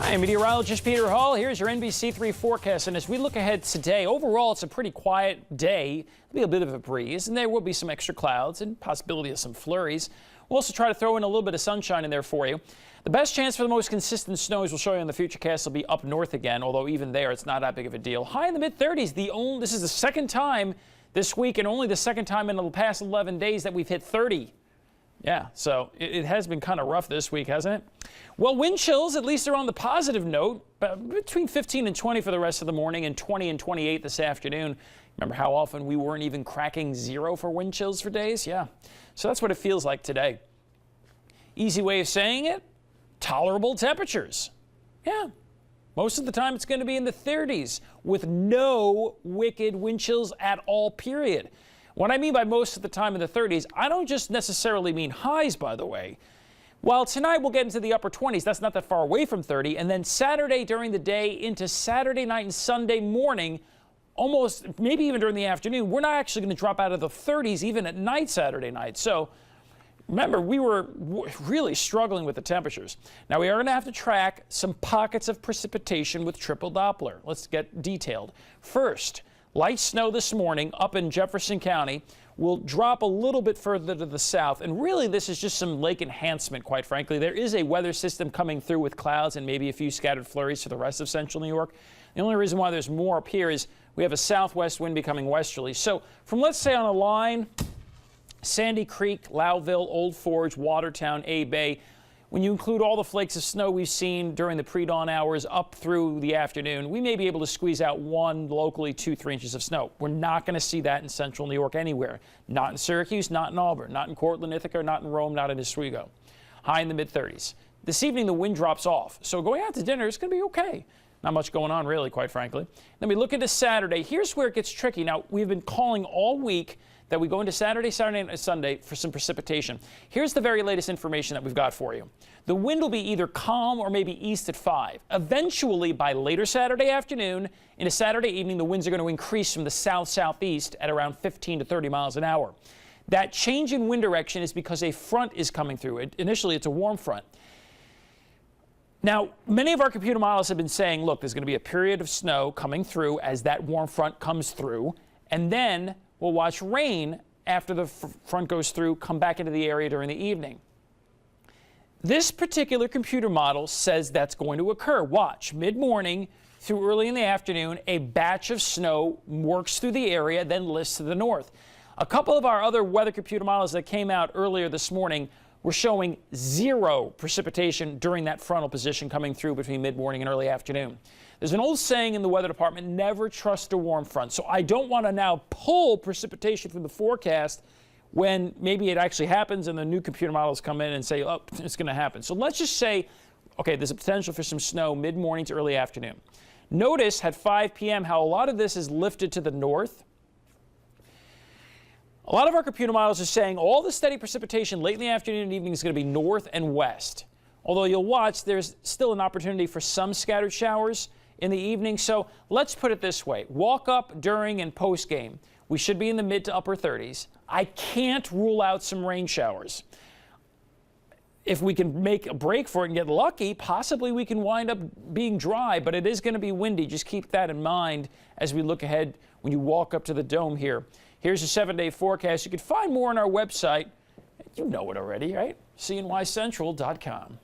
Hi, meteorologist Peter Hall. Here's your NBC3 forecast. And as we look ahead today, overall, it's a pretty quiet day. There'll be a bit of a breeze, and there will be some extra clouds and possibility of some flurries. We'll also try to throw in a little bit of sunshine in there for you. The best chance for the most consistent snows we'll show you in the Futurecast will be up north again, although even there, it's not that big of a deal. High in the mid-30s. This is the second time this week and only the second time in the past 11 days that we've hit 30. Yeah, so it has been kind of rough this week, hasn't it? Well, wind chills, at least they're on the positive note, between 15 and 20 for the rest of the morning and 20 and 28 this afternoon. Remember how often we weren't even cracking zero for wind chills for days? Yeah, so that's what it feels like today. Easy way of saying it, tolerable temperatures. Yeah, most of the time it's going to be in the 30s with no wicked wind chills at all, period. What I mean by most of the time in the 30s, I don't just necessarily mean highs, by the way. While tonight we'll get into the upper 20s, that's not that far away from 30, and then Saturday during the day into Saturday night and Sunday morning, almost maybe even during the afternoon, we're not actually going to drop out of the 30s even at night Saturday night. So remember, we were really struggling with the temperatures. Now we are going to have to track some pockets of precipitation with triple Doppler. Let's get detailed. First, light snow this morning up in Jefferson County will drop a little bit further to the south. And really, this is just some lake enhancement, quite frankly. There is a weather system coming through with clouds and maybe a few scattered flurries to the rest of central New York. The only reason why there's more up here is we have a southwest wind becoming westerly. So from, let's say, on a line, Sandy Creek, Loudville, Old Forge, Watertown, A Bay, when you include all the flakes of snow we've seen during the pre-dawn hours up through the afternoon, we may be able to squeeze out one, locally 2-3 inches of snow. We're not going to see that in central New York anywhere. Not in Syracuse, not in Auburn, not in Cortland, Ithaca, not in Rome, not in Oswego. High in the mid-30s. This evening, the wind drops off. So going out to dinner is going to be okay. Not much going on, really, quite frankly. Then we look into Saturday. Here's where it gets tricky. Now, we've been calling all week that we go into Saturday, and Sunday for some precipitation. Here's the very latest information that we've got for you. The wind will be either calm or maybe east at 5. Eventually, by later Saturday afternoon into Saturday evening, the winds are going to increase from the south-southeast at around 15 to 30 miles an hour. That change in wind direction is because a front is coming through. Initially, it's a warm front. Now, many of our computer models have been saying, look, there's going to be a period of snow coming through as that warm front comes through, and then we'll watch rain after the front goes through, come back into the area during the evening. This particular computer model says that's going to occur. Watch, mid-morning through early in the afternoon, a batch of snow works through the area, then lifts to the north. A couple of our other weather computer models that came out earlier this morning were showing zero precipitation during that frontal position coming through between mid-morning and early afternoon. There's an old saying in the weather department, never trust a warm front. So I don't want to now pull precipitation from the forecast when maybe it actually happens and the new computer models come in and say, oh, it's going to happen. So let's just say, okay, there's a potential for some snow mid-morning to early afternoon. Notice at 5 p.m. how a lot of this is lifted to the north. A lot of our computer models are saying all the steady precipitation late in the afternoon and evening is going to be north and west. Although you'll watch, there's still an opportunity for some scattered showers in the evening. So let's put it this way. Walk up during and post game. We should be in the mid to upper 30s. I can't rule out some rain showers. If we can make a break for it and get lucky, possibly we can wind up being dry, but it is going to be windy. Just keep that in mind as we look ahead when you walk up to the dome here. Here's a 7-day forecast. You can find more on our website. You know it already, right? CNYCentral.com.